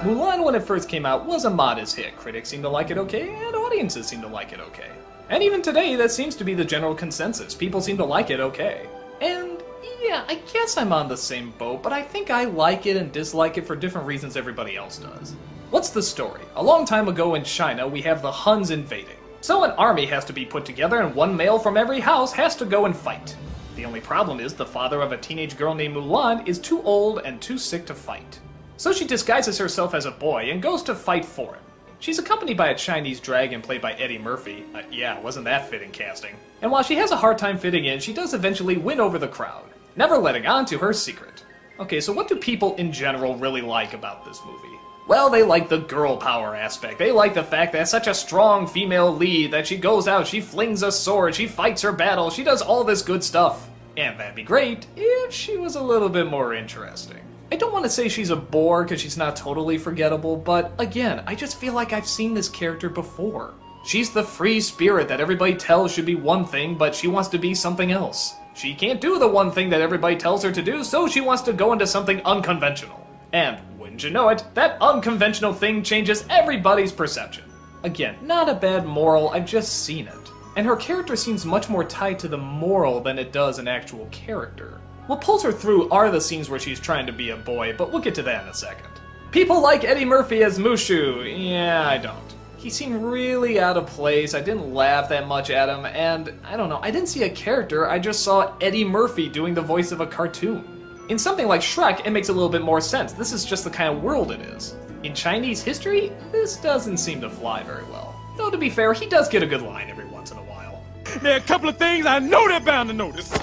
Mulan, when it first came out, was a modest hit. Critics seemed to like it okay, and audiences seemed to like it okay. And even today, that seems to be the general consensus. People seem to like it okay. And yeah, I guess I'm on the same boat, but I think I like it and dislike it for different reasons everybody else does. What's the story? A long time ago in China, we have the Huns invading. So an army has to be put together, and one male from every house has to go and fight. The only problem is the father of a teenage girl named Mulan is too old and too sick to fight. So she disguises herself as a boy and goes to fight for him. She's accompanied by a Chinese dragon played by Eddie Murphy. Yeah, wasn't that fitting casting? And while she has a hard time fitting in, she does eventually win over the crowd, never letting on to her secret. Okay, so what do people in general really like about this movie? Well, they like the girl power aspect. They like the fact that such a strong female lead that she goes out, she flings a sword, she fights her battle, she does all this good stuff. And that'd be great if she was a little bit more interesting. I don't want to say she's a bore because she's not totally forgettable, but again, I just feel like I've seen this character before. She's the free spirit that everybody tells should be one thing, but she wants to be something else. She can't do the one thing that everybody tells her to do, so she wants to go into something unconventional. And wouldn't you know it, that unconventional thing changes everybody's perception. Again, not a bad moral, I've just seen it. And her character seems much more tied to the moral than it does an actual character. What pulls her through are the scenes where she's trying to be a boy, but we'll get to that in a second. People like Eddie Murphy as Mushu. Yeah, I don't. He seemed really out of place, I didn't laugh that much at him, and I don't know, I didn't see a character, I just saw Eddie Murphy doing the voice of a cartoon. In something like Shrek, it makes a little bit more sense. This is just the kind of world it is. In Chinese history, this doesn't seem to fly very well. Though to be fair, he does get a good line every once in a while. There are a couple of things I know they're bound to notice.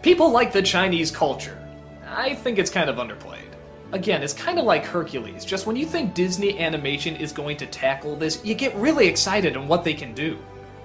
People like the Chinese culture. I think it's kind of underplayed. Again, it's kind of like Hercules, just when you think Disney animation is going to tackle this, you get really excited on what they can do.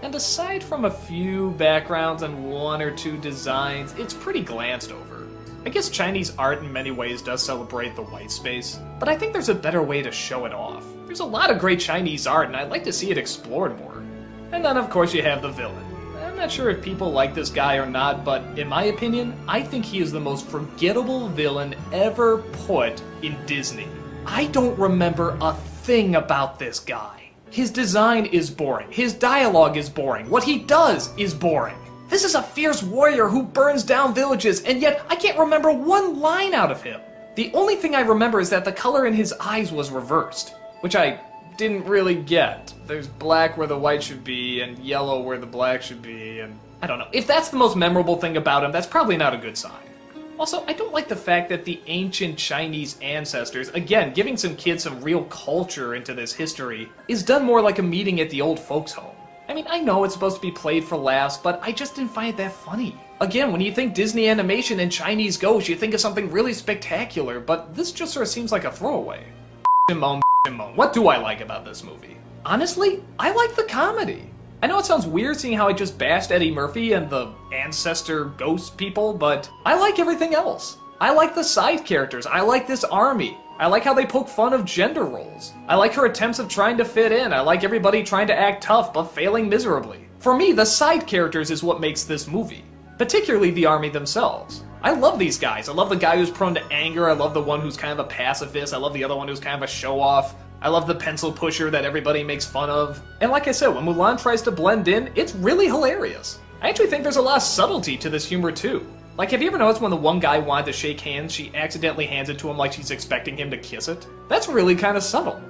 And aside from a few backgrounds and one or two designs, it's pretty glanced over. I guess Chinese art in many ways does celebrate the white space, but I think there's a better way to show it off. There's a lot of great Chinese art and I'd like to see it explored more. And then of course you have the villain. I'm not sure if people like this guy or not, but in my opinion, I think he is the most forgettable villain ever put in Disney. I don't remember a thing about this guy. His design is boring, his dialogue is boring, what he does is boring. This is a fierce warrior who burns down villages, and yet I can't remember one line out of him. The only thing I remember is that the color in his eyes was reversed, which I didn't really get. There's black where the white should be, and yellow where the black should be, and I don't know. If that's the most memorable thing about him, that's probably not a good sign. Also, I don't like the fact that the ancient Chinese ancestors, again, giving some kids some real culture into this history, is done more like a meeting at the old folks' home. I mean, I know it's supposed to be played for laughs, but I just didn't find it that funny. Again, when you think Disney animation and Chinese ghosts, you think of something really spectacular, but this just sort of seems like a throwaway. What do I like about this movie? Honestly, I like the comedy. I know it sounds weird seeing how I just bashed Eddie Murphy and the ancestor ghost people, but I like everything else. I like the side characters, I like this army. I like how they poke fun of gender roles. I like her attempts of trying to fit in. I like everybody trying to act tough but failing miserably. For me, the side characters is what makes this movie, particularly the army themselves. I love these guys. I love the guy who's prone to anger. I love the one who's kind of a pacifist. I love the other one who's kind of a show-off. I love the pencil pusher that everybody makes fun of. And like I said, when Mulan tries to blend in, it's really hilarious. I actually think there's a lot of subtlety to this humor too. Like, have you ever noticed when the one guy wanted to shake hands, she accidentally hands it to him like she's expecting him to kiss it? That's really kind of subtle.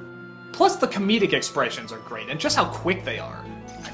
Plus, the comedic expressions are great, and just how quick they are.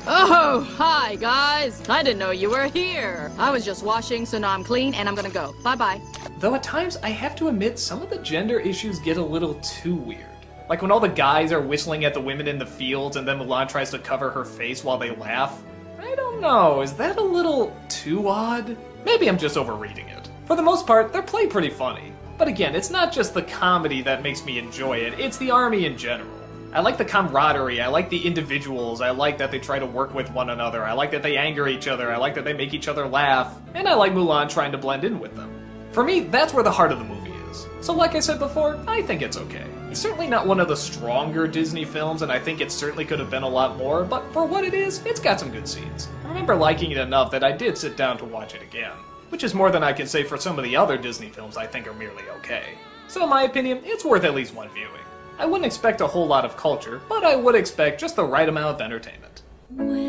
Oh, hi, guys. I didn't know you were here. I was just washing, so now I'm clean, and I'm gonna go. Bye-bye. Though at times, I have to admit, some of the gender issues get a little too weird. Like when all the guys are whistling at the women in the fields, and then Mulan tries to cover her face while they laugh. I don't know, is that a little too odd? Maybe I'm just overreading it. For the most part, they're played pretty funny. But again, it's not just the comedy that makes me enjoy it, it's the army in general. I like the camaraderie, I like the individuals, I like that they try to work with one another, I like that they anger each other, I like that they make each other laugh, and I like Mulan trying to blend in with them. For me, that's where the heart of the movie is. So like I said before, I think it's okay. It's certainly not one of the stronger Disney films, and I think it certainly could have been a lot more, but for what it is, it's got some good scenes. I remember liking it enough that I did sit down to watch it again, which is more than I can say for some of the other Disney films I think are merely okay. So in my opinion, it's worth at least one viewing. I wouldn't expect a whole lot of culture, but I would expect just the right amount of entertainment. When